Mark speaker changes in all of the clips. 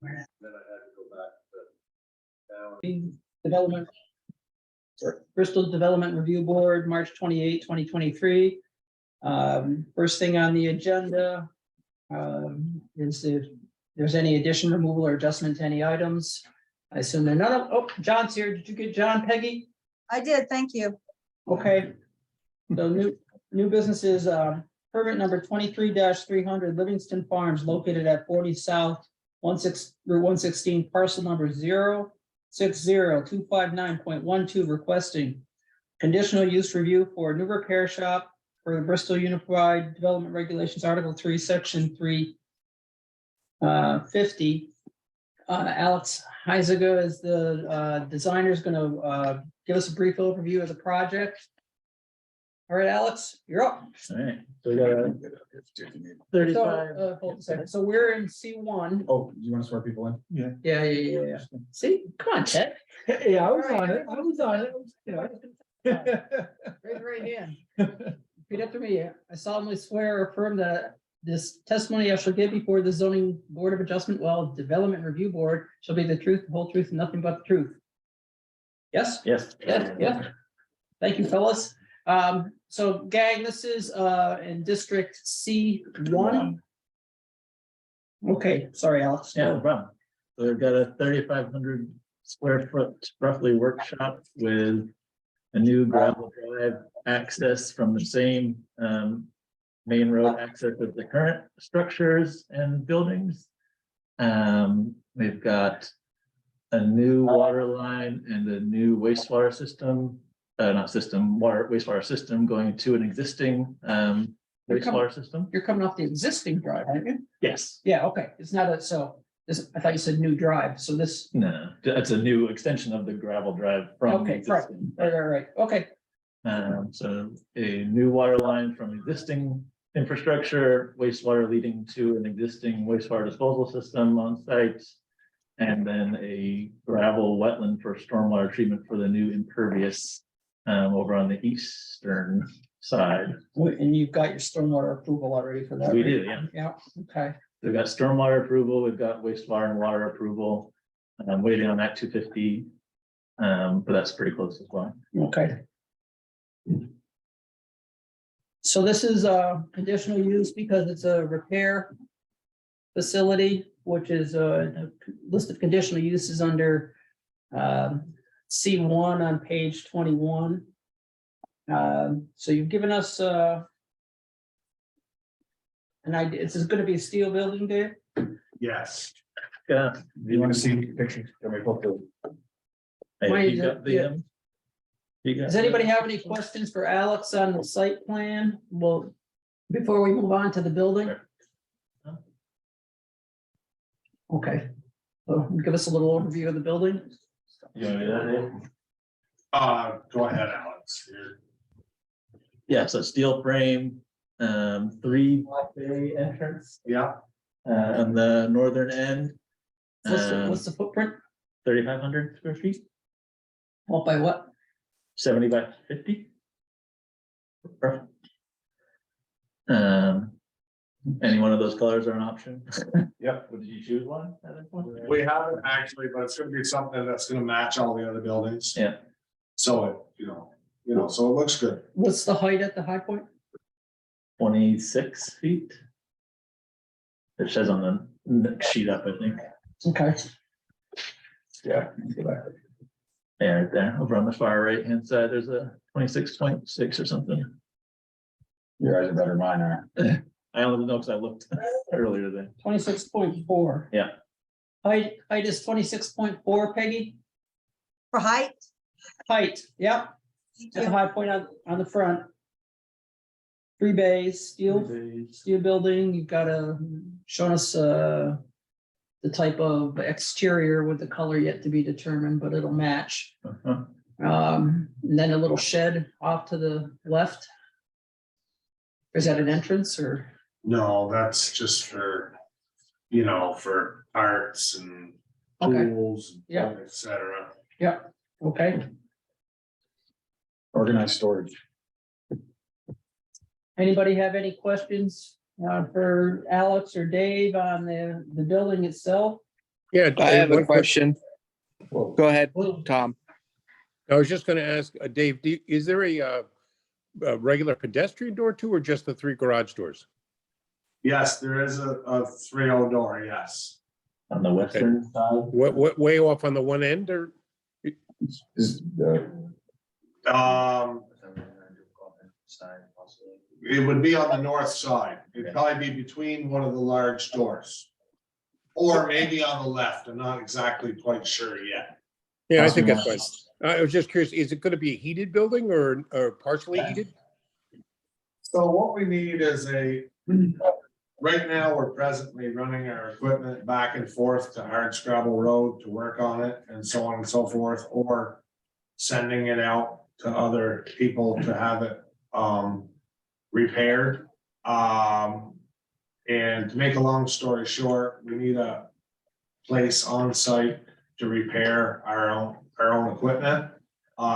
Speaker 1: Then I had to go back to
Speaker 2: Development. Bristol Development Review Board, March 28, 2023. First thing on the agenda is if there's any addition, removal, or adjustment to any items. I assume they're none of, oh, John's here. Did you get John, Peggy?
Speaker 3: I did, thank you.
Speaker 2: Okay. So new businesses, permit number 23-300 Livingston Farms located at 40 South Route 116, parcel number 060-259.12, requesting conditional use review for a new repair shop for the Bristol Unified Development Regulations, Article 3, Section 350. Alex Heisiger is the designer, is going to give us a brief overview of the project. All right, Alex, you're up.
Speaker 4: All right, so we got 35.
Speaker 2: So, hold on a second. So we're in C1.
Speaker 4: Oh, you want to swear people in? Yeah.
Speaker 2: Yeah. See, come on, Ted.
Speaker 4: Yeah, I was on it. You know.
Speaker 2: Raise your right hand. Repeat after me. I solemnly swear or affirm that this testimony I shall give before the zoning board of adjustment, development review board, shall be the truth, the whole truth, and nothing but the truth. Yes?
Speaker 4: Yes.
Speaker 2: Yeah. Thank you, fellas. So gang, this is in District C1. Okay, sorry, Alex.
Speaker 4: Yeah, no problem. So we've got a 3,500 square foot roughly workshop with a new gravel drive access from the same main road access of the current structures and buildings. We've got a new water line and a new wastewater system, wastewater system going to an existing wastewater system.
Speaker 2: You're coming off the existing drive, aren't you?
Speaker 4: Yes.
Speaker 2: Yeah, okay. It's not a, so this, I thought you said new drive, so this,
Speaker 4: No, that's a new extension of the gravel drive from. the
Speaker 2: okay, right,
Speaker 4: existing.
Speaker 2: right, okay.
Speaker 4: So a new water line from existing infrastructure, wastewater leading to an existing wastewater disposal system on site. And then a gravel wetland for stormwater treatment for the new impervious over on the eastern side.
Speaker 2: And you've got your stormwater approval already for that.
Speaker 4: We
Speaker 2: right?
Speaker 4: do, yeah.
Speaker 2: Yeah, okay.
Speaker 4: We've got stormwater approval, we've got wastewater and water approval. And I'm waiting on that 250. But that's pretty close as well.
Speaker 2: Okay. So this is a conditional use because it's a repair facility, which is a list of conditional uses under C1 on page 21. So you've given us an idea. This is going to be a steel building, Dave?
Speaker 1: Yes.
Speaker 4: Yeah.
Speaker 1: Do you want to see the pictures? Can we put the?
Speaker 4: Hey, you got the,
Speaker 2: Yeah.
Speaker 4: you got
Speaker 2: Does anybody have any questions for Alex on the site plan? Well, before we move on to the building?
Speaker 4: Sure.
Speaker 2: Okay, so give us a little overview of the building.
Speaker 4: You want to do that, Dave?
Speaker 1: Go ahead, Alex.
Speaker 4: Yeah, so steel frame, 3 bay entrance,
Speaker 1: Yeah,
Speaker 4: on the northern end.
Speaker 2: What's the footprint?
Speaker 4: 3,500 square feet,
Speaker 2: What by what?
Speaker 4: 70 by 50. Any one of those colors are an option.
Speaker 1: Yep.
Speaker 4: Did you choose one at that point?
Speaker 1: we haven't actually, but it's gonna be something that's gonna match all the other buildings.
Speaker 4: Yeah,
Speaker 1: So it, so it looks good.
Speaker 2: What's the height at the high point?
Speaker 4: 26 feet. It says on the next sheet up, I think.
Speaker 2: Okay,
Speaker 1: Yeah.
Speaker 4: Yeah, right there, over on the far right hand side, there's a 26.6 or something.
Speaker 1: Your eyes are better than mine are.
Speaker 4: I only know because I looked earlier today.
Speaker 2: 26.4.
Speaker 4: Yeah.
Speaker 2: Height is 26.4, Peggy?
Speaker 3: For height?
Speaker 2: Height, yep, at the high point on the front. 3 bays, steel building, you've got shown us the type of exterior with the color yet to be determined, but it'll match.
Speaker 4: Uh-huh.
Speaker 2: And then a little shed off to the left. Is that an entrance or?
Speaker 1: No, that's just for, for arts and
Speaker 2: Okay.
Speaker 1: tools,
Speaker 2: Yeah.
Speaker 1: et cetera.
Speaker 2: Yeah, okay.
Speaker 1: Organized storage.
Speaker 2: Anybody have any questions for Alex or Dave on the building itself?
Speaker 5: Yeah.
Speaker 6: I have a
Speaker 5: one quick-
Speaker 6: question. Go ahead, Tom.
Speaker 5: I was just gonna ask, Dave, is there a regular pedestrian door too, or just the 3 garage doors?
Speaker 1: Yes, there is a 3-0 door, yes.
Speaker 4: On the western side.
Speaker 5: What way off on the one end, or?
Speaker 7: Is the,
Speaker 1: Um, it would be on the north side. It'd probably be between one of the large doors. Or maybe on the left. I'm not exactly quite sure yet.
Speaker 5: Yeah, I think that's fine. I was just curious, is it gonna be a heated building or partially heated?
Speaker 1: So what we need is right now, we're presently running our equipment back and forth to Hardscrabble Road to work on it and so on and so forth, or sending it out to other people to have it repaired. And to make a long story short, we need a place on site to repair our own equipment.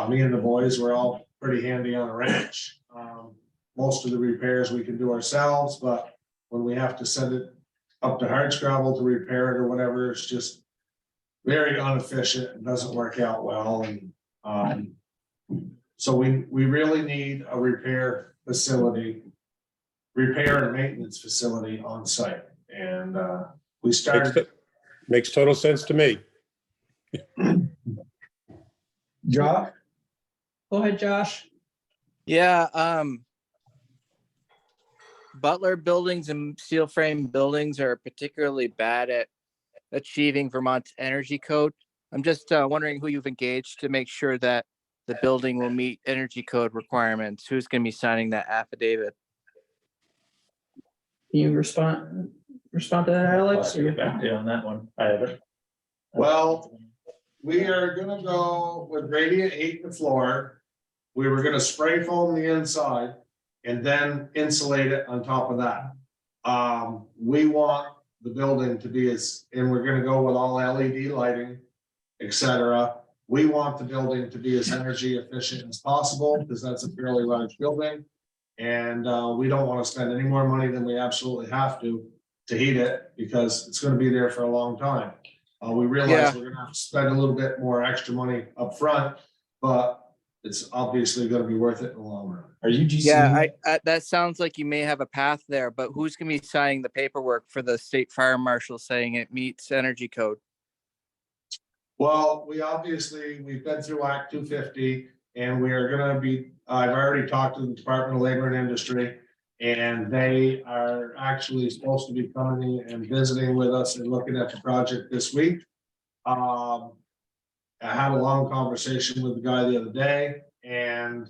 Speaker 1: Me and the boys were all pretty handy on a wrench. Most of the repairs we can do ourselves, but when we have to send it up to Hardscrabble to repair it or whatever, it's just very inefficient and doesn't work out well. And so we really need a repair and maintenance facility on site. And we started.
Speaker 5: Makes total sense to me.
Speaker 7: Josh?
Speaker 2: Go ahead, Josh.
Speaker 6: Yeah, Butler buildings and steel frame buildings are particularly bad at achieving Vermont's energy code. I'm just wondering who you've engaged to make sure that the building will meet energy code requirements. Who's going to be signing that affidavit?
Speaker 2: Can you respond to that, Alex?
Speaker 4: I'll get back to you on that one. I have it.
Speaker 1: Well, we are gonna go with radiant heat in the floor. We were gonna spray foam the inside and then insulate it on top of that. We want the building to be and we're gonna go with all LED lighting, etc. We want the building to be as energy efficient as possible because that's a fairly large building. And we don't want to spend any more money than we absolutely have to heat it because it's going to be there for a long time. We realize we're going to have to spend a little bit more extra money up front, but it's obviously going to be worth it in the long run.
Speaker 7: Are you GC?
Speaker 6: Yeah, that sounds like you may have a path there, but who's going to be signing the paperwork for the state fire marshal saying it meets energy code?
Speaker 1: Well, we've been through Act 250 and we are gonna be, I've already talked to the Department of Labor and Industry. And they are actually supposed to be coming in and visiting with us and looking at the project this week. I had a long conversation with the guy the other day and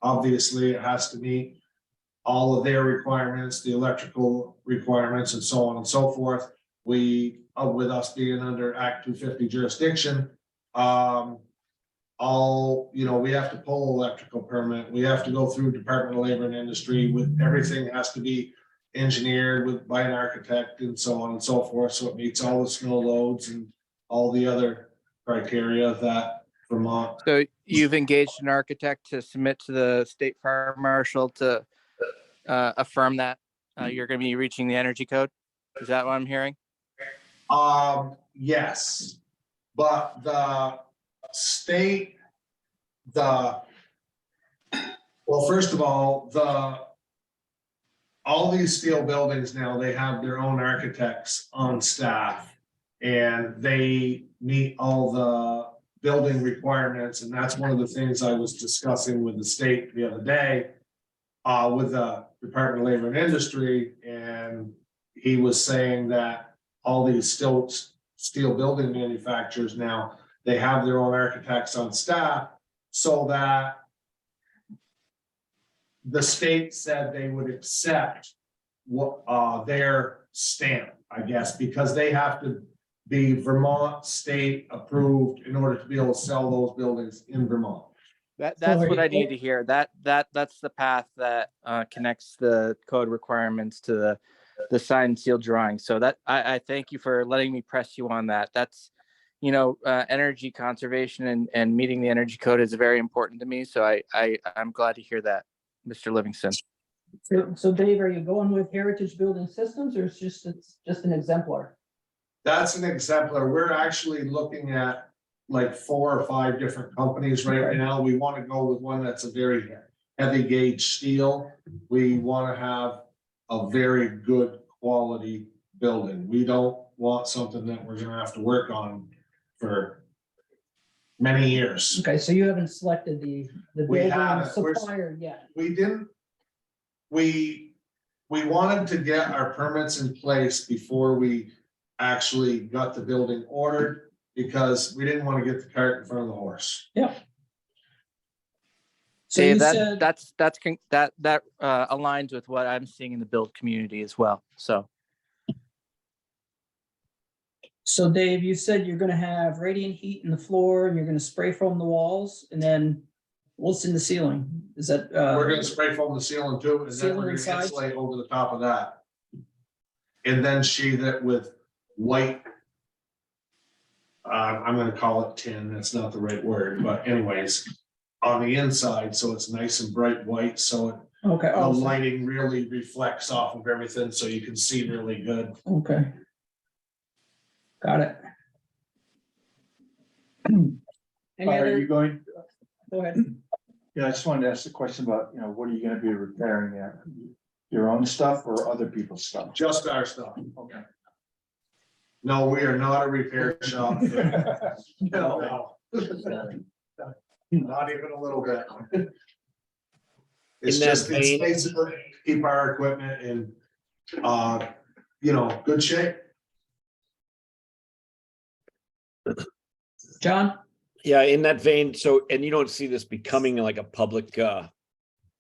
Speaker 1: obviously it has to meet all of their requirements, the electrical requirements and so on and so forth. We, with us being under Act 250 jurisdiction, we have to pull electrical permit. We have to go through Department of Labor and Industry with everything has to be engineered by an architect and so on and so forth. So it meets all the snow loads and all the other criteria that Vermont.
Speaker 6: So you've engaged an architect to submit to the state fire marshal to affirm that you're going to be reaching the energy code. Is that what I'm hearing?
Speaker 1: Yes, but the state, first of all, all these steel buildings now, they have their own architects on staff and they meet all the building requirements. And that's one of the things I was discussing with the state the other day with the Department of Labor and Industry. And he was saying that all these steel building manufacturers now, they have their own architects on staff so that the state said they would accept what their stamp, I guess, because they have to be Vermont state approved in order to be able to sell those buildings in Vermont.
Speaker 6: That's what I need to hear. That's the path that connects the code requirements to the signed sealed drawing. So that I thank you for letting me press you on that. That's, energy conservation and meeting the energy code is very important to me. So I'm glad to hear that, Mr. Livingston.
Speaker 2: So Dave, are you going with Heritage Building Systems or it's just an exemplar?
Speaker 1: That's an exemplar. We're actually looking at like 4 or 5 different companies right now. We want to go with one that's a very heavy gauge steel. We want to have a very good quality building. We don't want something that we're gonna have to work on for many years.
Speaker 2: Okay, so you haven't selected the
Speaker 1: We
Speaker 2: building
Speaker 1: haven't. We're-
Speaker 2: supplier yet.
Speaker 1: We didn't, we wanted to get our permits in place before we actually got the building ordered, because we didn't want to get the cart in front of the horse.
Speaker 2: So you
Speaker 6: Dave,
Speaker 2: said,
Speaker 6: that aligns with what I'm seeing in the build community as well. So
Speaker 2: so Dave, you said you're gonna have radiant heat in the floor and you're gonna spray foam the walls and then what's in the ceiling? Is that,
Speaker 1: We're gonna spray foam the ceiling too, and then
Speaker 2: Ceiling
Speaker 1: we're
Speaker 2: and
Speaker 1: gonna
Speaker 2: sides?
Speaker 1: insulate over the top of that. And then sheathe it with white. I'm gonna call it tin, that's not the right word, but anyways, on the inside, so it's nice and bright white, so
Speaker 2: okay,
Speaker 1: the
Speaker 2: oh,
Speaker 1: lighting really reflects off of everything, so you can see really good.
Speaker 2: okay. Got it. Any
Speaker 8: Are
Speaker 2: other,
Speaker 8: you going,
Speaker 2: go ahead.
Speaker 8: yeah, I just wanted to ask a question about, what are you gonna be repairing there? Your own stuff or other people's stuff?
Speaker 1: Just our stuff.
Speaker 8: Okay.
Speaker 1: No, we are not a repair shop. No. Not even a little bit. It's
Speaker 9: In that
Speaker 1: just, it's
Speaker 9: vein-
Speaker 1: basically keep our equipment in, good shape.
Speaker 2: John?
Speaker 9: Yeah, in that vein, so, and you don't see this becoming like a public,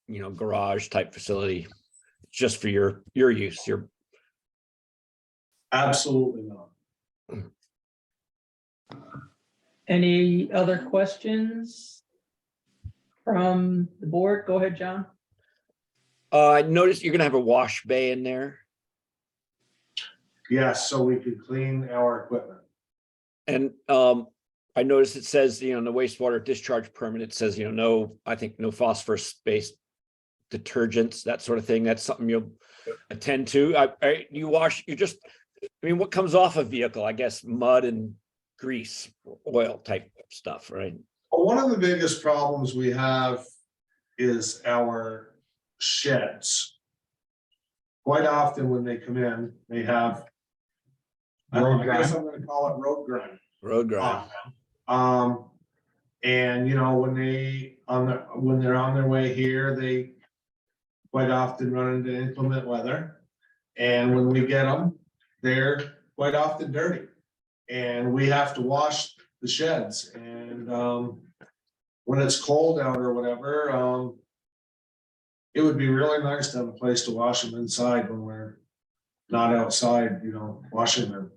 Speaker 9: garage type facility, just for your use,
Speaker 1: Absolutely not.
Speaker 2: Any other questions from the board? Go ahead, John.
Speaker 9: I noticed you're gonna have a wash bay in there,
Speaker 1: Yes, so we could clean our equipment.
Speaker 9: and, I noticed it says, in the wastewater discharge permit, it says, no, I think no phosphorus-based detergents, that sort of thing. That's something you'll attend to. What comes off a vehicle? I guess mud and grease, oil type stuff, right?
Speaker 1: One of the biggest problems we have is our sheds. Quite often when they come in, they have. I guess I'm gonna call it road grind.
Speaker 9: Road grind.
Speaker 1: And when they're on their way here, they quite often run into inclement weather. And when we get them, they're quite often dirty. And we have to wash the sheds, and when it's cold out or whatever, it would be really nice to have a place to wash them inside when we're not outside, washing them.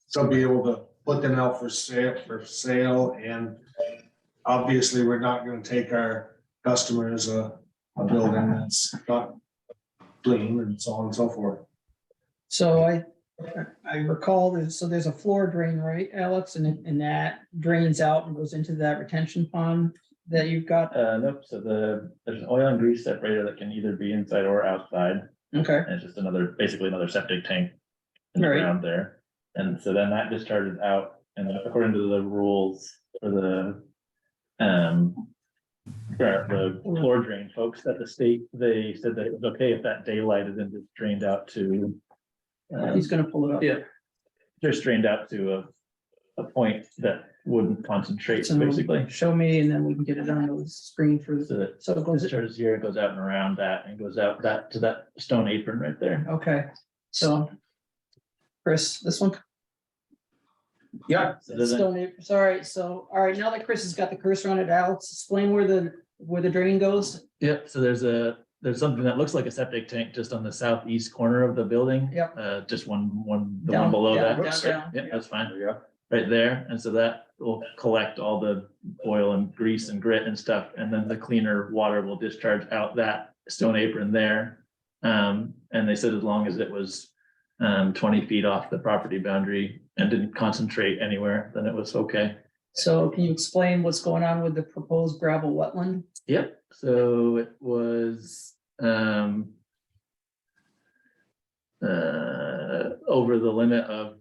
Speaker 1: So be able to put them out for sale, and obviously, we're not gonna take our customers a building that's not clean and so on and so forth.
Speaker 2: So I recall there's a floor drain, right, Alex? And that drains out and goes into that retention pond that you've got?
Speaker 4: Nope, so there's an oil and grease separator that can either be inside or outside,
Speaker 2: Okay,
Speaker 4: and it's just basically another septic tank in the
Speaker 2: Right.
Speaker 4: ground there. And so then that discharges out, and then according to the rules for the floor drain folks at the state, they said that it was okay if that daylight is then just drained out to.
Speaker 2: he's gonna pull it up.
Speaker 4: Yeah. Just drained out to a point that wouldn't concentrate,
Speaker 2: So
Speaker 4: basically.
Speaker 2: show me and then we can get it on the screen for,
Speaker 4: So that
Speaker 2: so it goes,
Speaker 4: discharges here, it goes out and around that, and goes out to that stone apron right there.
Speaker 2: okay, so. Chris, this one?
Speaker 7: Yeah.
Speaker 4: So there's a-
Speaker 2: Stone apron, sorry, so, all right, now that Chris has got the cursor on it, Alex, explain where the drain goes.
Speaker 4: Yep, so there's something that looks like a septic tank just on the southeast corner of the building.
Speaker 2: Yep.
Speaker 4: Just the one
Speaker 2: Down,
Speaker 4: below
Speaker 2: down,
Speaker 4: that.
Speaker 2: down.
Speaker 4: Yeah, that's fine. Right there, and so that will collect all the oil and grease and grit and stuff, and then the cleaner water will discharge out that stone apron there. And they said as long as it was 20 feet off the property boundary and didn't concentrate anywhere, then it was okay.
Speaker 2: So can you explain what's going on with the proposed gravel wetland?
Speaker 4: Yep, so it was, over the limit of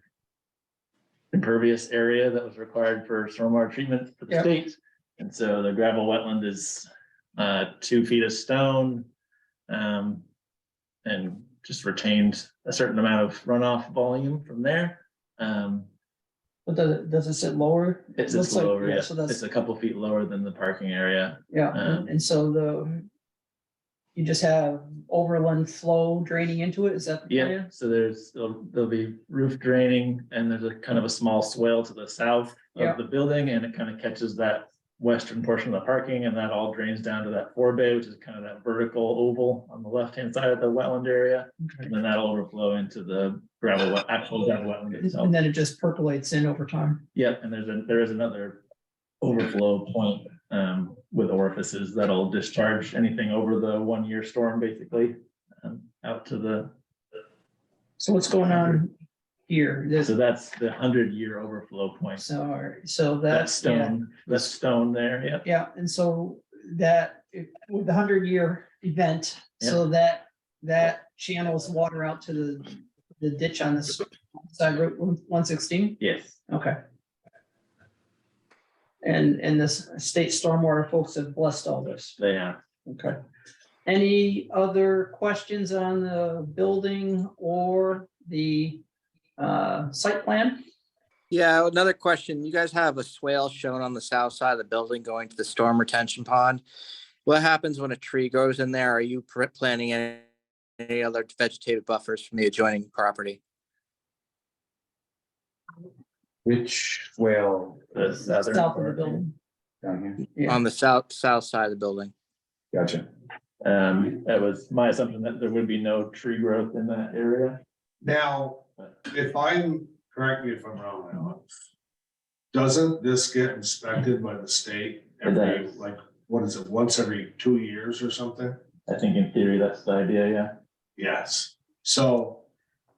Speaker 4: impervious area that was required for stormwater treatment for the
Speaker 2: Yep.
Speaker 4: state. And so the gravel wetland is 2 feet of stone. And just retained a certain amount of runoff volume from there.
Speaker 2: But does it sit lower?
Speaker 4: It's
Speaker 2: Looks
Speaker 4: just
Speaker 2: like-
Speaker 4: lower,
Speaker 2: yeah,
Speaker 4: yeah,
Speaker 2: so that's-
Speaker 4: it's a couple feet lower than the parking area.
Speaker 2: Yeah,
Speaker 4: Um,
Speaker 2: and so you just have overland flow draining into it, is that the
Speaker 4: Yeah,
Speaker 2: plan?
Speaker 4: so there'll be roof draining and there's a kind of a small swale to the south
Speaker 2: Yeah.
Speaker 4: of the building and it kind of catches that western portion of the parking and that all drains down to that 4-bay, which is kind of that vertical oval on the left-hand side of the wetland area. And then that'll overflow into the actual gravel wetland itself.
Speaker 2: And then it just percolates in over time.
Speaker 4: Yep, and there is another overflow point with orifices that'll discharge anything over the 1-year storm, basically. Out to the,
Speaker 2: So what's going on here?
Speaker 4: so that's the 100-year overflow point.
Speaker 2: So, all right, so
Speaker 4: That's
Speaker 2: yeah.
Speaker 4: stone there, yeah.
Speaker 2: Yeah, and so that, with the 100-year event, so that channels water out to the ditch on this side, Route 116?
Speaker 4: Yes,
Speaker 2: Okay. And this state stormwater folks have blessed all this.
Speaker 4: they have.
Speaker 2: Okay. Any other questions on the building or the site plan?
Speaker 6: Yeah, another question. You guys have a swale shown on the south side of the building going to the storm retention pond. What happens when a tree grows in there? Are you planning any other vegetative buffers from the adjoining property?
Speaker 7: Which swale
Speaker 4: The southern
Speaker 2: South of the
Speaker 4: part,
Speaker 2: building.
Speaker 7: down
Speaker 2: Yeah.
Speaker 6: On the south side of the building?
Speaker 7: here? Gotcha.
Speaker 4: That was my assumption that there would be no tree growth in that area.
Speaker 1: Now, if I'm, correct me if I'm wrong, Alex. Doesn't this get inspected by the state every,
Speaker 4: does.
Speaker 1: like, what is it, once every 2 years or something?
Speaker 4: I think in theory, that's the idea, yeah.
Speaker 1: Yes, so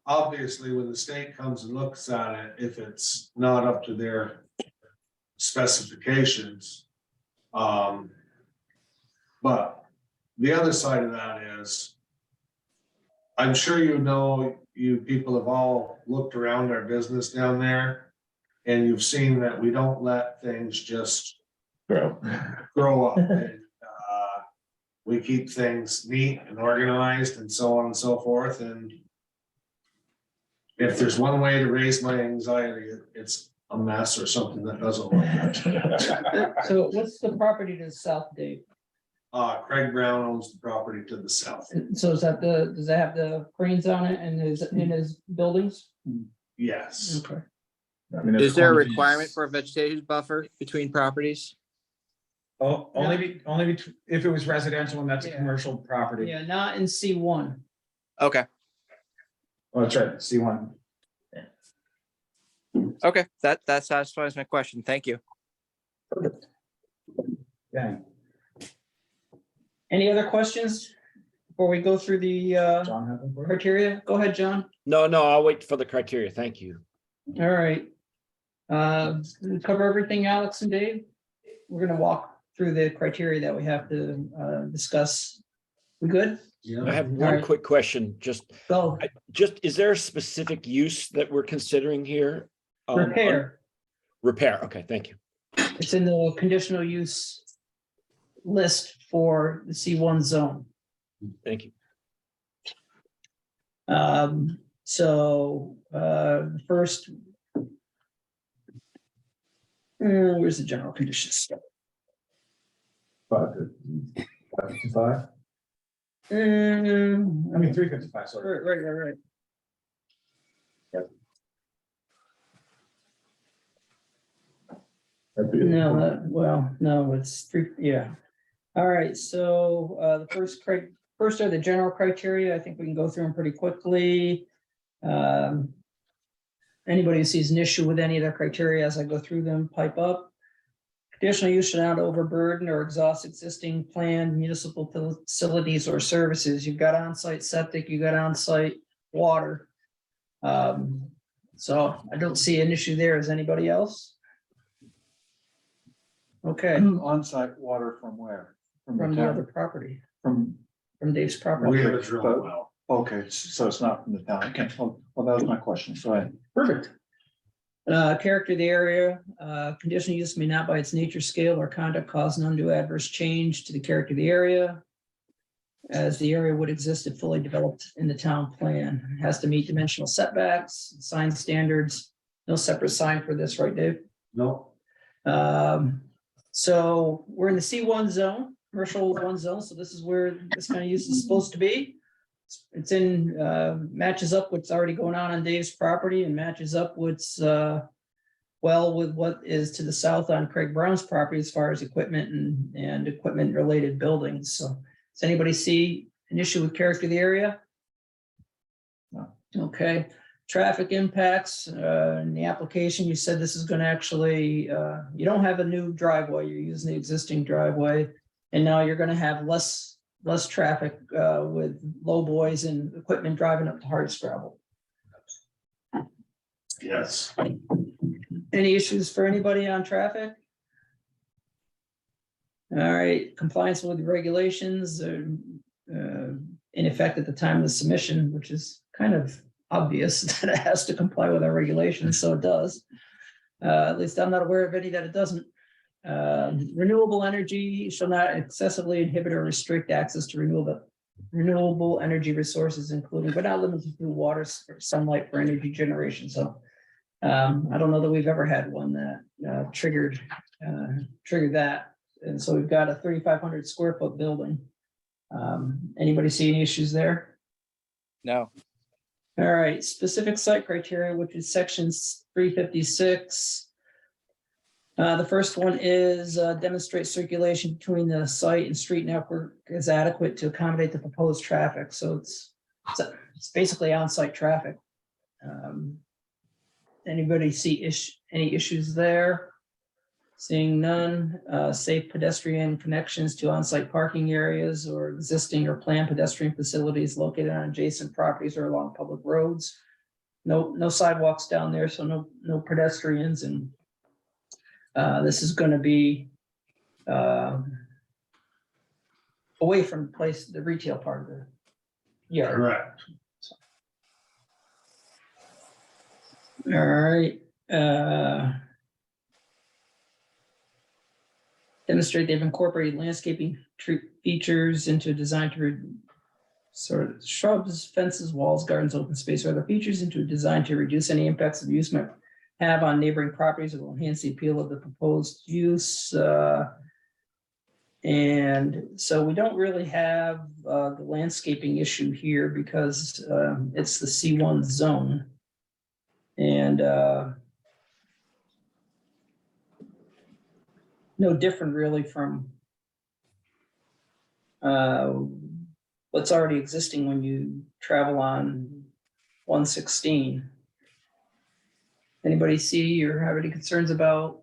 Speaker 1: obviously when the state comes and looks at it, if it's not up to their specifications. But the other side of that is, I'm sure you people have all looked around our business down there. And you've seen that we don't let things just
Speaker 4: Grow.
Speaker 1: grow up. And, we keep things neat and organized and so on and so forth, and if there's one way to raise my anxiety, it's a mess or something that doesn't look good.
Speaker 2: So what's the property to the south, Dave?
Speaker 1: Craig Brown owns the property to the south.
Speaker 2: So is that does that have the cranes on it and in his buildings?
Speaker 1: Yes,
Speaker 2: Okay.
Speaker 7: I mean,
Speaker 6: Is there a
Speaker 7: there's
Speaker 6: requirement for a vegetative buffer between properties?
Speaker 7: Oh, only if it was residential and that's a
Speaker 2: Yeah.
Speaker 7: commercial property.
Speaker 2: Yeah, not in C1.
Speaker 6: Okay,
Speaker 7: Oh, that's right, C1.
Speaker 6: okay, that satisfies my question. Thank you.
Speaker 7: Yeah,
Speaker 2: Any other questions before we go through the
Speaker 7: John have one for you?
Speaker 2: criteria? Go ahead, John.
Speaker 9: No, I'll wait for the criteria. Thank you.
Speaker 2: All right. We cover everything, Alex and Dave. We're gonna walk through the criteria that we have to discuss. We good?
Speaker 9: I have one
Speaker 2: Alright.
Speaker 9: quick question.
Speaker 2: Go.
Speaker 9: Is there a specific use that we're considering here?
Speaker 2: Repair.
Speaker 9: Repair. Okay, thank you.
Speaker 2: It's in the conditional use list for the C1 zone.
Speaker 9: Thank you.
Speaker 2: First. Where's the general conditions?
Speaker 7: 555? I
Speaker 2: Mm,
Speaker 7: mean, 355, sorry.
Speaker 2: Right. No, no, it's three, yeah. All right, so the first are the general criteria. I think we can go through them pretty quickly. Anybody who sees an issue with any of their criteria as I go through them, pipe up. Conditional use should not overburden or exhaust existing planned municipal facilities or services. You've got on-site septic, you've got on-site water. So I don't see an issue there. Is anybody else? Okay,
Speaker 8: On-site water from where?
Speaker 2: from the
Speaker 8: town?
Speaker 2: other property,
Speaker 8: From,
Speaker 2: from Dave's property.
Speaker 1: we have a drill well.
Speaker 8: Okay, so it's not from the town. Okay, well, that was my question. Go ahead.
Speaker 2: Perfect. Character of the area, conditional use may not by its nature, scale, or conduct cause an undue adverse change to the character of the area, as the area would exist if fully developed in the town plan. It has to meet dimensional setbacks, sign standards. No separate sign for this, right, Dave?
Speaker 1: No,
Speaker 2: So we're in the C1 zone, commercial 1 zone, so this is where this kind of use is supposed to be. It's in, matches up what's already going on Dave's property and matches up what's, well, with what is to the south on Craig Brown's property as far as equipment and equipment related buildings. So does anybody see an issue with character of the area?
Speaker 8: No.
Speaker 2: Okay, traffic impacts, in the application, you said this is gonna actually, you don't have a new driveway, you're using the existing driveway. And now you're gonna have less traffic, with low boys and equipment driving up to Hardscrabble.
Speaker 1: yes,
Speaker 2: Any issues for anybody on traffic? All right, compliance with the regulations, in effect at the time of the submission, which is kind of obvious that it has to comply with our regulations, so it does. At least I'm not aware of any that it doesn't. Renewable energy shall not excessively inhibit or restrict access to renewable energy resources, including but not limited to water, sunlight for energy generation. So I don't know that we've ever had one that triggered that. And so we've got a 3,500 square foot building. Anybody see any issues there?
Speaker 6: No.
Speaker 2: All right, specific site criteria, which is sections 356. The first one is demonstrate circulation between the site and street network is adequate to accommodate the proposed traffic. So it's basically on-site traffic. Anybody see any issues there? Seeing none, safe pedestrian connections to on-site parking areas or existing or planned pedestrian facilities located on adjacent properties or along public roads. No sidewalks down there, so no pedestrians, and this is going to be away from the retail part of the yard.
Speaker 1: correct.
Speaker 2: All right. Demonstrate they've incorporated landscaping features into a design to sort of shrubs, fences, walls, gardens, open space, or other features into a design to reduce any impacts of use might have on neighboring properties. It will enhance the appeal of the proposed use. And so we don't really have the landscaping issue here because it's the C1 zone. And no different really from what's already existing when you travel on 116. Anybody see or have any concerns about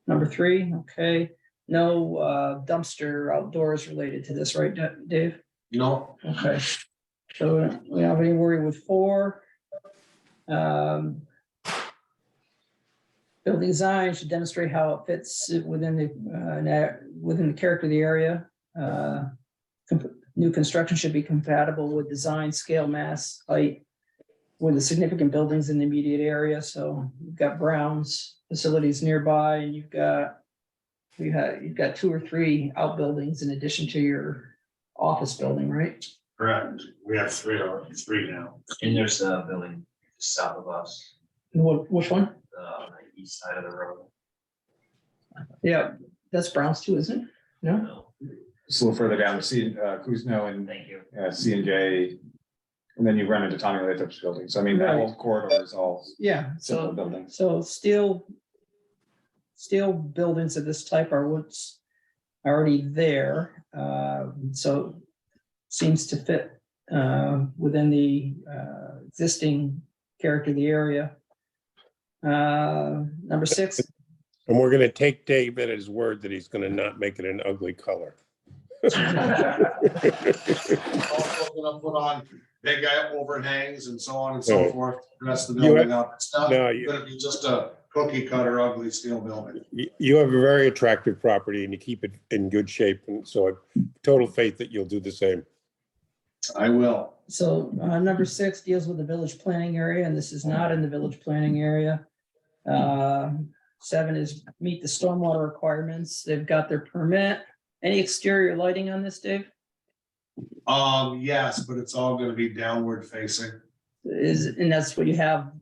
Speaker 2: number 3? Okay, no dumpster outdoors related to this, right, Dave?
Speaker 1: No,
Speaker 2: Okay, so we don't have any worry with 4. Building design should demonstrate how it fits within the character of the area. New construction should be compatible with design, scale, mass, height, with the significant buildings in the immediate area. So you've got Brown's facilities nearby, and you've got 2 or 3 outbuildings in addition to your office building, right?
Speaker 1: correct. We have 3 now.
Speaker 10: And there's a building just south of us,
Speaker 2: Which one?
Speaker 10: on the east side of the road.
Speaker 2: Yeah, that's Brown's too, isn't it? No?
Speaker 10: No,
Speaker 7: Just a little further down to see Kuzno and
Speaker 10: thank you.
Speaker 7: C and J. And then you run into Tommy Lathrop's building. So I mean, that whole corridor is all
Speaker 2: Yeah,
Speaker 7: simple
Speaker 2: so
Speaker 7: buildings.
Speaker 2: So steel buildings of this type are what's already there. So seems to fit within the existing character of the area. Number 6,
Speaker 5: And we're gonna take Dave at his word that he's gonna not make it an ugly color.
Speaker 1: Also gonna put on big overhangs and so on and so
Speaker 5: Oh.
Speaker 1: forth, rest of the
Speaker 5: You
Speaker 1: building up. It's not
Speaker 5: No, you-
Speaker 1: gonna be just a cookie cutter ugly steel building.
Speaker 5: You have a very attractive property and you keep it in good shape. And so I have total faith that you'll do the same.
Speaker 1: I will.
Speaker 2: So number 6 deals with the village planning area, and this is not in the village planning area. 7 is meet the stormwater requirements. They've got their permit. Any exterior lighting on this, Dave?
Speaker 1: Yes, but it's all gonna be downward facing.
Speaker 2: And that's what you have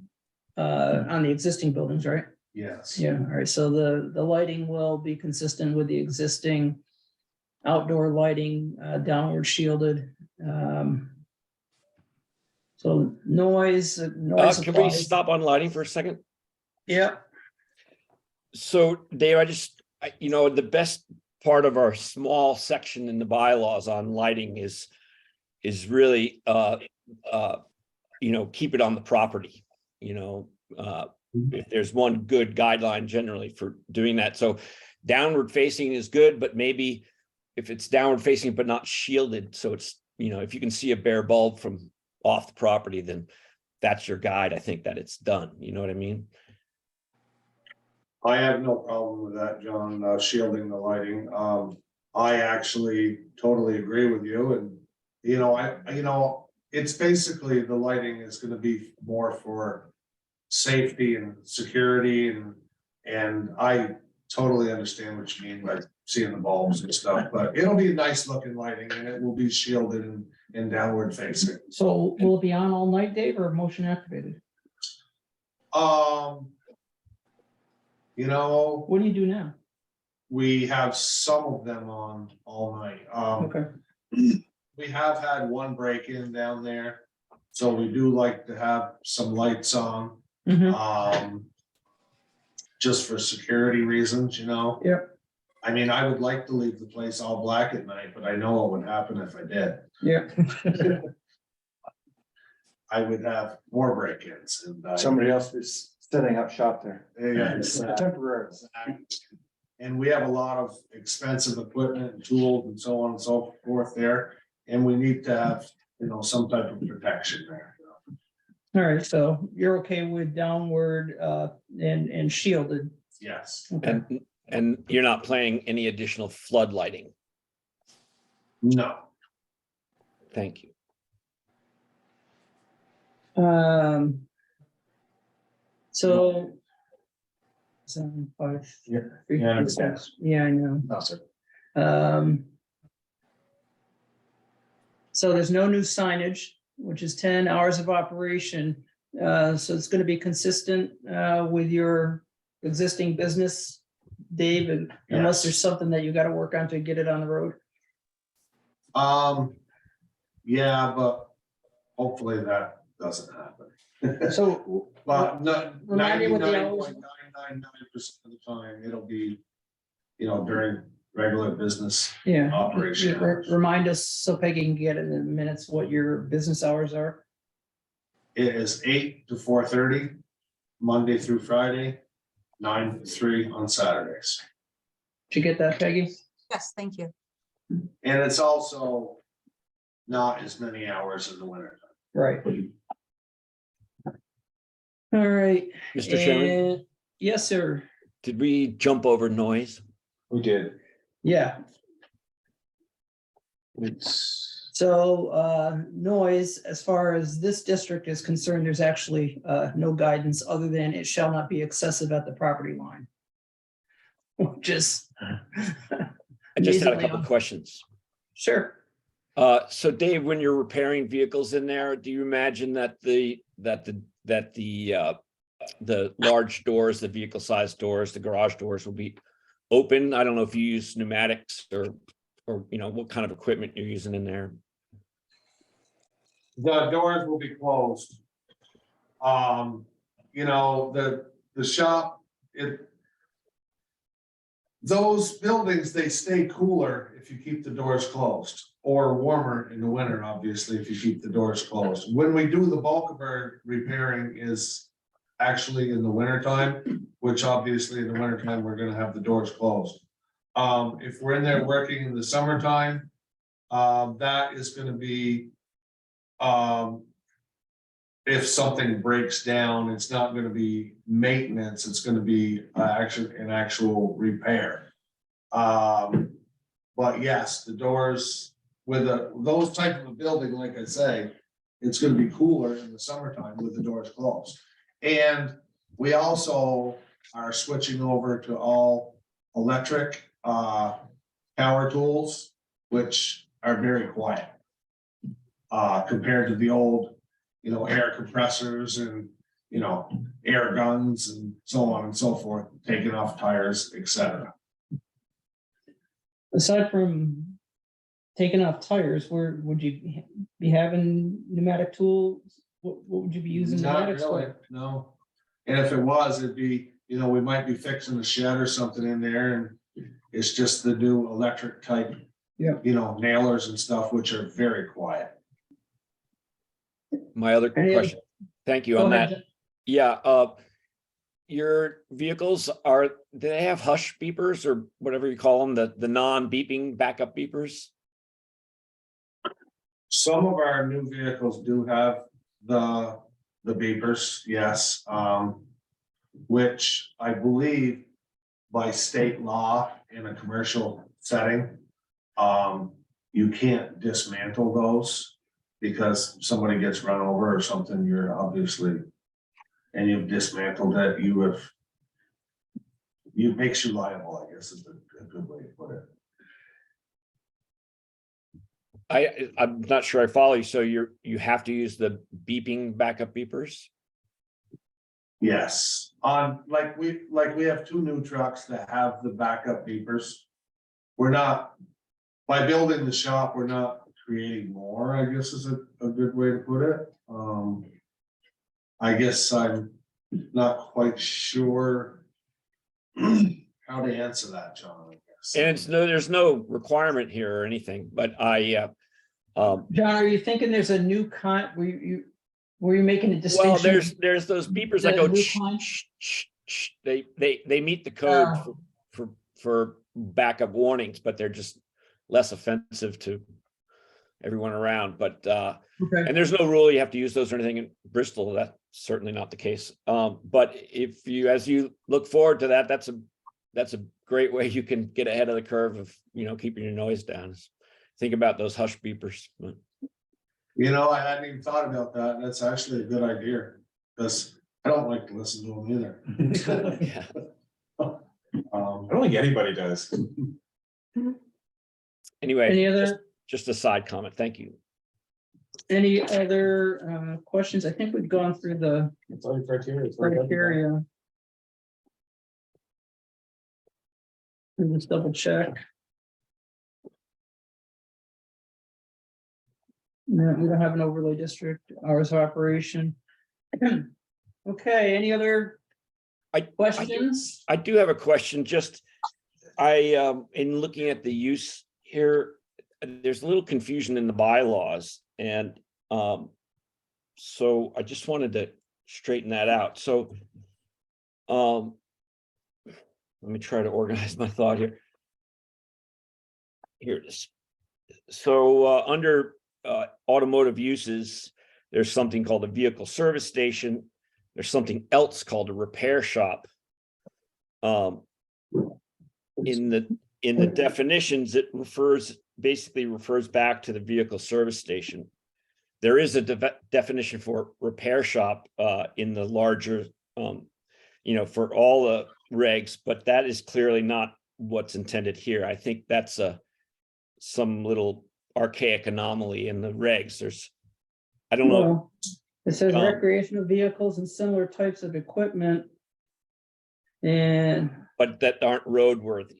Speaker 2: on the existing buildings, right?
Speaker 1: Yes.
Speaker 2: Yeah, all right, so the lighting will be consistent with the existing outdoor lighting, downward shielded. So noise
Speaker 9: Can we
Speaker 2: applies.
Speaker 9: stop on lighting for a second?
Speaker 2: Yep,
Speaker 9: So Dave, the best part of our small section in the bylaws on lighting is really, keep it on the property, if there's one good guideline generally for doing that. So downward facing is good, but maybe if it's downward facing but not shielded, so it's, if you can see a bare bulb from off the property, then that's your guide. I think that it's done. You know what I mean?
Speaker 1: I have no problem with that, John, shielding the lighting. I actually totally agree with you and, it's basically the lighting is gonna be more for safety and security and I totally understand what you mean by seeing the bulbs and stuff, but it'll be nice looking lighting and it will be shielded and downward facing.
Speaker 2: so will it be on all night, Dave, or motion activated? What do you do now?
Speaker 1: We have some of them on all night.
Speaker 2: Okay,
Speaker 1: We have had one break in down there, so we do like to have some lights on.
Speaker 2: mhm,
Speaker 1: Just for security reasons,
Speaker 2: yep,
Speaker 1: I mean, I would like to leave the place all black at night, but I know what would happen if I did.
Speaker 2: yep.
Speaker 1: I would have more break-ins and.
Speaker 8: Somebody else is setting up shop there.
Speaker 1: Yeah,
Speaker 8: Temporary.
Speaker 1: and we have a lot of expensive equipment and tools and so on and so forth there. And we need to have, some type of protection there.
Speaker 2: All right, so you're okay with downward and shielded?
Speaker 1: Yes.
Speaker 2: Okay.
Speaker 9: And you're not planning any additional flood lighting.
Speaker 1: No.
Speaker 9: Thank you.
Speaker 2: So. 7, 5.
Speaker 8: Yeah,
Speaker 2: 3,
Speaker 8: yeah, I
Speaker 2: 6.
Speaker 8: understand.
Speaker 2: Yeah, I know.
Speaker 1: No, sir.
Speaker 2: So there's no new signage, which is 10 hours of operation. So it's gonna be consistent with your existing business, Dave, and unless
Speaker 1: Yes.
Speaker 2: there's something that you gotta work on to get it on the road.
Speaker 1: Yeah, but hopefully that doesn't happen.
Speaker 2: So
Speaker 1: But no,
Speaker 2: Remind me what the
Speaker 1: 99.999% of the time, it'll be, during regular business
Speaker 2: yeah,
Speaker 1: operation hours.
Speaker 2: remind us so Peggy can get in the minutes what your business hours are.
Speaker 1: It is 8 to 4:30, Monday through Friday, 9 to 3 on Saturdays.
Speaker 2: Did you get that, Peggy?
Speaker 3: Yes, thank you.
Speaker 1: And it's also not as many hours in the winter.
Speaker 2: Right. All right.
Speaker 9: Mr. Chairman,
Speaker 2: and- Yes, sir.
Speaker 9: did we jump over noise?
Speaker 8: We did.
Speaker 2: Yeah.
Speaker 8: It's.
Speaker 2: So noise, as far as this district is concerned, there's actually no guidance other than it shall not be excessive at the property line. Just.
Speaker 9: I just had a couple of questions.
Speaker 2: Sure.
Speaker 9: So Dave, when you're repairing vehicles in there, do you imagine that the large doors, the vehicle sized doors, the garage doors will be open? I don't know if you use pneumatics or what kind of equipment you're using in there.
Speaker 1: The doors will be closed. The shop, those buildings, they stay cooler if you keep the doors closed, or warmer in the winter, obviously, if you keep the doors closed. When we do the bulk of our repairing is actually in the winter time, which obviously in the winter time, we're gonna have the doors closed. If we're in there working in the summertime, that is gonna be, if something breaks down, it's not gonna be maintenance, it's gonna be an actual repair. But yes, the doors with those type of a building, like I say, it's gonna be cooler in the summertime with the doors closed. And we also are switching over to all electric power tools, which are very quiet. Compared to the old, air compressors and, air guns and so on and so forth, taking off tires, etc.
Speaker 2: Aside from taking off tires, where would you be having pneumatic tools? What would you be using
Speaker 1: Not
Speaker 2: pneumatics
Speaker 1: really,
Speaker 2: for?
Speaker 1: no. And if it was, it'd be, we might be fixing a shed or something in there and it's just the new electric type.
Speaker 2: Yeah.
Speaker 1: Nailers and stuff, which are very quiet.
Speaker 9: My other
Speaker 2: Any other-
Speaker 9: question, thank you
Speaker 2: Go
Speaker 9: on
Speaker 2: ahead,
Speaker 9: that.
Speaker 2: Jen.
Speaker 9: Yeah, your vehicles do they have hush beepers or whatever you call them, the non-beeping backup beepers?
Speaker 1: Some of our new vehicles do have the beepers, yes, which I believe by state law in a commercial setting, you can't dismantle those because somebody gets run over or something, you're obviously, and you've dismantled it, you makes you liable, I guess is a good way to put it.
Speaker 9: I'm not sure I follow you. So you have to use the beeping backup beepers?
Speaker 1: Yes, like we have two new trucks that have the backup beepers. We're not, by building the shop, we're not creating more, I guess is a good way to put it. I guess I'm not quite sure how to answer that, John, I guess.
Speaker 9: And there's no requirement here or anything, but
Speaker 2: John, are you thinking there's a new were you making a distinction?
Speaker 9: well, there's those beepers that
Speaker 2: The
Speaker 9: go
Speaker 2: new
Speaker 9: shh,
Speaker 2: kind?
Speaker 9: shh, shh, shh. They meet the code for backup warnings, but they're just less offensive to everyone around. But
Speaker 2: Okay.
Speaker 9: and there's no rule you have to use those or anything in Bristol. That's certainly not the case. But if you, as you look forward to that, that's a great way you can get ahead of the curve of keeping your noise down. Think about those hush beepers.
Speaker 1: I hadn't even thought about that. That's actually a good idea, because I don't like to listen to them either.
Speaker 9: Yeah.
Speaker 7: I don't think anybody does.
Speaker 9: Anyway,
Speaker 2: Any other,
Speaker 9: just a side comment. Thank you.
Speaker 2: any other questions? I think we've gone through the
Speaker 7: It's all your criteria.
Speaker 2: criteria. Let's double check. No, we don't have an overlay district, hours of operation. Okay, any other questions?
Speaker 9: I do have a question. Just in looking at the use here, there's a little confusion in the bylaws, and so I just wanted to straighten that out. So let me try to organize my thought here. Here it is. So under automotive uses, there's something called a vehicle service station. There's something else called a repair shop. In the definitions, it basically refers back to the vehicle service station. There is a definition for repair shop in the larger, for all the regs, but that is clearly not what's intended here. I think that's some little archaic anomaly in the regs. I don't know.
Speaker 2: Well, it says recreational vehicles and similar types of equipment. And
Speaker 9: But that aren't roadworthy,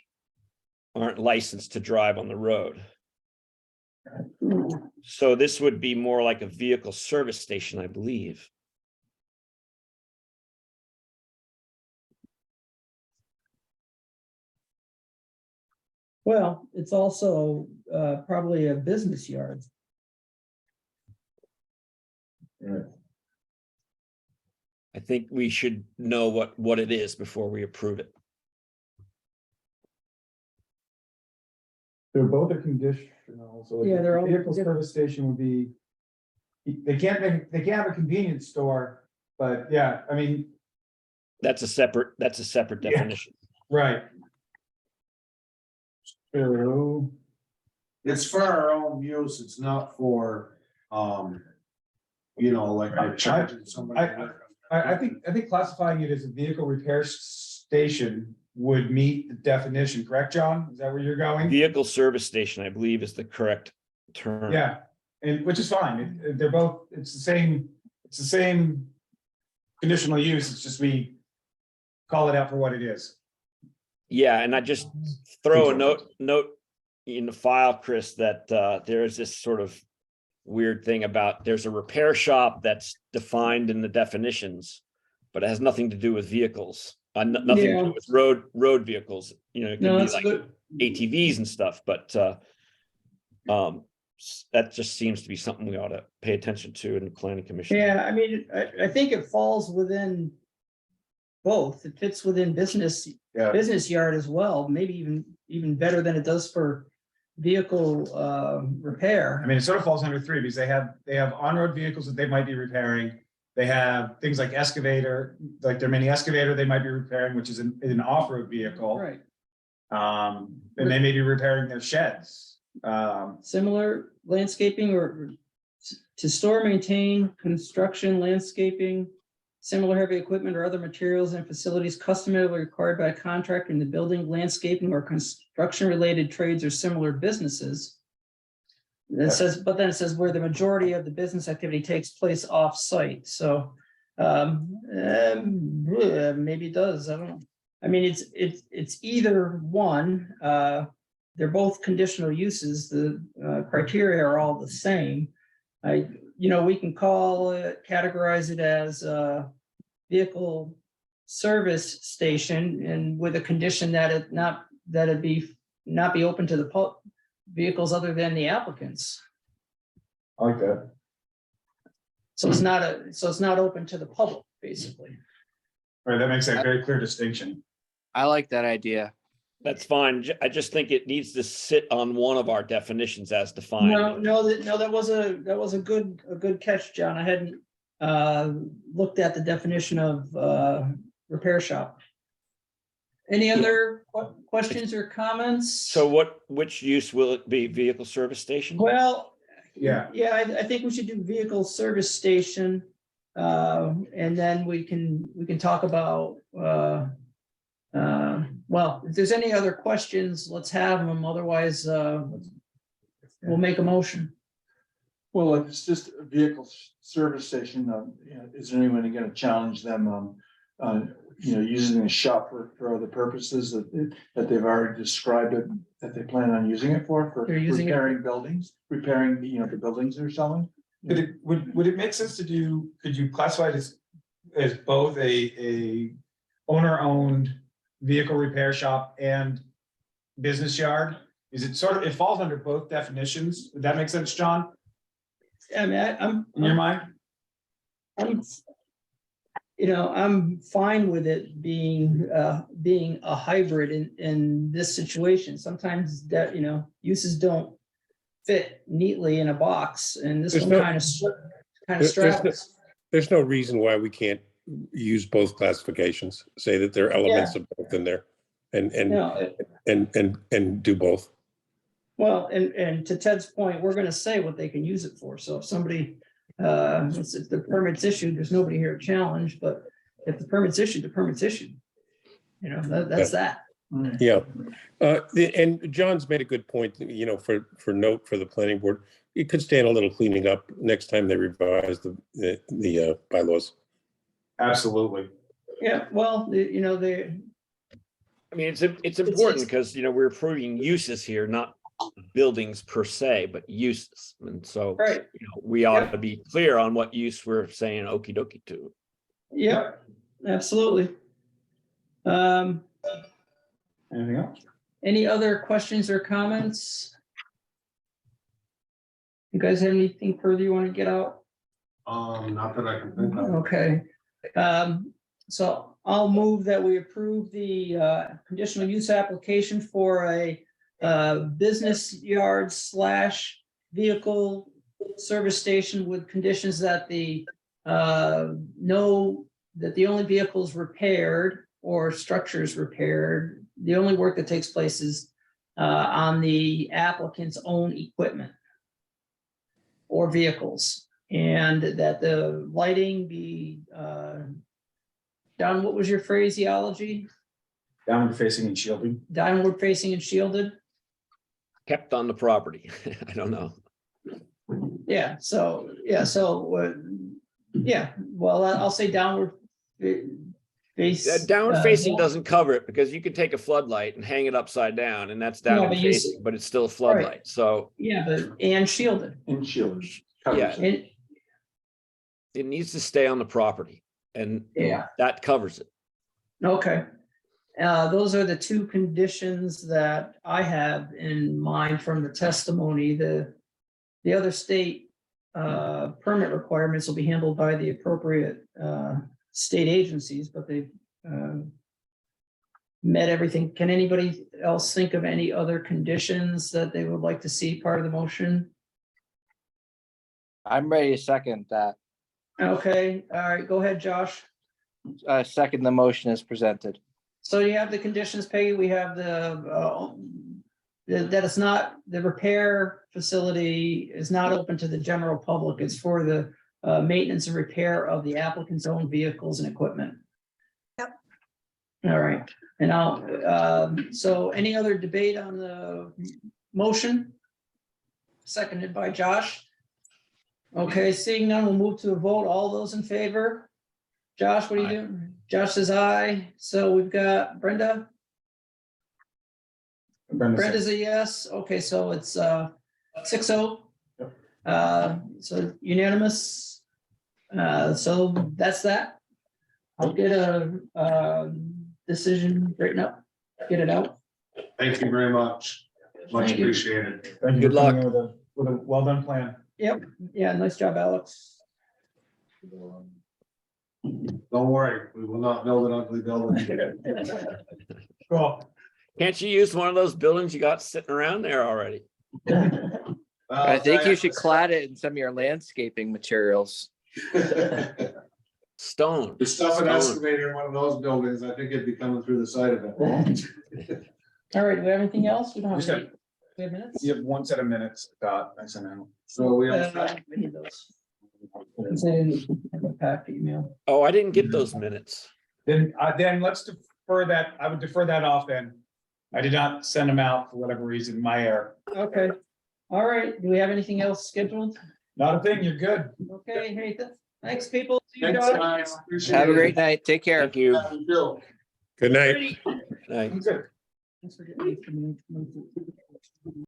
Speaker 9: aren't licensed to drive on the road. So this would be more like a vehicle service station, I believe.
Speaker 2: well, it's also probably a business yard.
Speaker 9: I think we should know what it is before we approve it.
Speaker 8: They're both a conditional, so like
Speaker 2: Yeah, they're all
Speaker 8: the vehicle
Speaker 2: different.
Speaker 8: service station would be they can't have a convenience store, but yeah, I mean,
Speaker 9: That's a separate
Speaker 8: Yeah.
Speaker 9: definition.
Speaker 8: right. So,
Speaker 1: It's for our own use, it's not for, like you're charging somebody.
Speaker 8: I think classifying it as a vehicle repair station would meet the definition, correct, John? Is that where you're going?
Speaker 9: Vehicle service station, I believe, is the correct term.
Speaker 8: Yeah, and which is fine. They're both, it's the same conditional use. It's just we call it out for what it is.
Speaker 9: Yeah, and I just throw a note in the file, Chris, that there is this sort of weird thing about there's a repair shop that's defined in the definitions, but it has nothing to do with vehicles. Nothing to
Speaker 2: Yeah.
Speaker 9: do with road vehicles. You know, it
Speaker 2: No,
Speaker 9: could be
Speaker 2: that's
Speaker 9: like
Speaker 2: good.
Speaker 9: ATVs and stuff, but that just seems to be something we ought to pay attention to in the planning commission.
Speaker 2: Yeah, I mean, I think it falls within both. It fits within business yard as well, maybe even better than it does for vehicle repair.
Speaker 8: I mean, it sort of falls under 3 because they have on-road vehicles that they might be repairing. They have things like excavator, like their mini excavator they might be repairing, which is an off-road vehicle.
Speaker 2: Right.
Speaker 8: And they may be repairing their sheds.
Speaker 2: Similar landscaping or to store, maintain, construction, landscaping, similar heavy equipment or other materials and facilities customarily required by a contractor in the building, landscaping, or construction-related trades or similar businesses. It says, but then it says where the majority of the business activity takes place off-site, so maybe it does, I don't know. I mean, it's either one, they're both conditional uses, the criteria are all the same. We can categorize it as a vehicle service station and with a condition that it not be open to the vehicles other than the applicants.
Speaker 8: I like that.
Speaker 2: So it's not open to the public, basically.
Speaker 8: Right, that makes a very clear distinction.
Speaker 6: I like that idea.
Speaker 9: That's fine. I just think it needs to sit on one of our definitions as defined.
Speaker 2: That was a good catch, John. I hadn't looked at the definition of repair shop. Any other questions or comments?
Speaker 9: So which use will it be? Vehicle service station?
Speaker 2: Well,
Speaker 8: Yeah.
Speaker 2: yeah, I think we should do vehicle service station. And then we can talk about, well, if there's any other questions, let's have them. Otherwise, we'll make a motion.
Speaker 8: Well, if it's just a vehicle service station, is there anyone gonna challenge them using the shop for other purposes that they've already described it, that they plan on using it for
Speaker 2: They're using it-
Speaker 8: repairing buildings, repairing the buildings they're selling? Would it make sense to could you classify it as both a owner-owned vehicle repair shop and business yard? Is it it falls under both definitions? Would that make sense, John,
Speaker 2: I mean,
Speaker 8: in your mind?
Speaker 2: I'm fine with it being a hybrid in this situation. Sometimes that, uses don't fit neatly in a box, and this
Speaker 5: There's
Speaker 2: one
Speaker 5: no-
Speaker 2: kind of
Speaker 5: there's
Speaker 2: straddles.
Speaker 5: There's no reason why we can't use both classifications, say that there are elements of both in there and do both.
Speaker 2: Well, and to Ted's point, we're gonna say what they can use it for. So if somebody, if the permit's issued, there's nobody here to challenge, but if the permit's issued, the permit's issued. That's that.
Speaker 5: Yeah. And John's made a good point, for note for the planning board. It could stand a little cleaning up next time they revise the bylaws.
Speaker 8: Absolutely.
Speaker 2: Yeah, well,
Speaker 9: I mean, it's important because, we're approving uses here, not buildings per se, but uses. And so,
Speaker 2: right.
Speaker 9: we ought to be clear on what use we're saying okey dokey to.
Speaker 2: Yep, absolutely.
Speaker 8: Anything else?
Speaker 2: Any other questions or comments? You guys have anything further you want to get out?
Speaker 1: Not that I can think of.
Speaker 2: Okay. So I'll move that we approve the conditional use application for a business yard / vehicle service station with conditions that the, that the only vehicles repaired or structures repaired, the only work that takes place is on the applicant's own equipment or vehicles, and that the lighting be, Don, what was your phraseology?
Speaker 8: Downward facing and shielding.
Speaker 2: Downward facing and shielded?
Speaker 9: Kept on the property. I don't know.
Speaker 2: Yeah, so, yeah, well, I'll say downward face.
Speaker 9: Downward facing doesn't cover it because you could take a floodlight and hang it upside down and that's
Speaker 2: No,
Speaker 9: downward
Speaker 2: but you
Speaker 9: facing, but it's still a floodlight. So
Speaker 2: Yeah, but, and shielded.
Speaker 8: And shielding.
Speaker 9: Yeah.
Speaker 2: And,
Speaker 9: it needs to stay on the property and
Speaker 2: yeah,
Speaker 9: that covers it.
Speaker 2: okay. Those are the two conditions that I have in mind from the testimony. The other state permit requirements will be handled by the appropriate state agencies, but they've met everything. Can anybody else think of any other conditions that they would like to see part of the motion?
Speaker 6: I'm ready to second that.
Speaker 2: Okay, all right, go ahead, Josh.
Speaker 6: Second the motion as presented.
Speaker 2: So you have the conditions, Peggy. We have that it's not, the repair facility is not open to the general public. It's for the maintenance and repair of the applicant's own vehicles and equipment.
Speaker 3: Yep.
Speaker 2: All right, and so any other debate on the motion? Seconded by Josh. Okay, seeing none, we'll move to a vote. All those in favor? Josh, what are you doing? Josh says aye. So we've got Brenda. Brenda's a yes. Okay, so it's 6-0. So unanimous. So that's that. I'll get a decision written up, get it out.
Speaker 1: Thank you very much. Much
Speaker 2: Thank you.
Speaker 1: appreciated.
Speaker 8: Thank you
Speaker 9: Good
Speaker 8: for
Speaker 9: luck.
Speaker 8: coming with a well-done plan.
Speaker 2: Yep, yeah, nice job, Alex.
Speaker 1: Don't worry, we will not build an ugly building.
Speaker 8: Cool.
Speaker 9: Can't you use one of those buildings you got sitting around there already?
Speaker 6: I think you should clad it in some of your landscaping materials.
Speaker 9: Stone.
Speaker 1: The stuff an
Speaker 9: Stone.
Speaker 1: excavator in one of those buildings, I think it'd be coming through the side of it.
Speaker 2: All right, do we have anything else? We don't have,
Speaker 8: Just got-
Speaker 2: any- we have minutes?
Speaker 8: You have one set of minutes, I sent out.
Speaker 1: So we,
Speaker 2: We need those. Since I didn't have a packed email.
Speaker 9: Oh, I didn't get those minutes.
Speaker 8: Then let's defer that, I would defer that off then. I did not send them out for whatever reason, my error.
Speaker 2: Okay, all right, do we have anything else scheduled?
Speaker 8: Not a thing, you're good.
Speaker 2: Okay, hey, thanks, people. See you,
Speaker 1: thanks,
Speaker 2: Josh.
Speaker 1: guys. Appreciate
Speaker 6: Have a
Speaker 1: it.
Speaker 6: great night. Take care.
Speaker 9: Thank you.
Speaker 1: Yeah, you too.
Speaker 5: Good night.
Speaker 9: Night.
Speaker 8: I'm good.
Speaker 2: Thanks for getting me.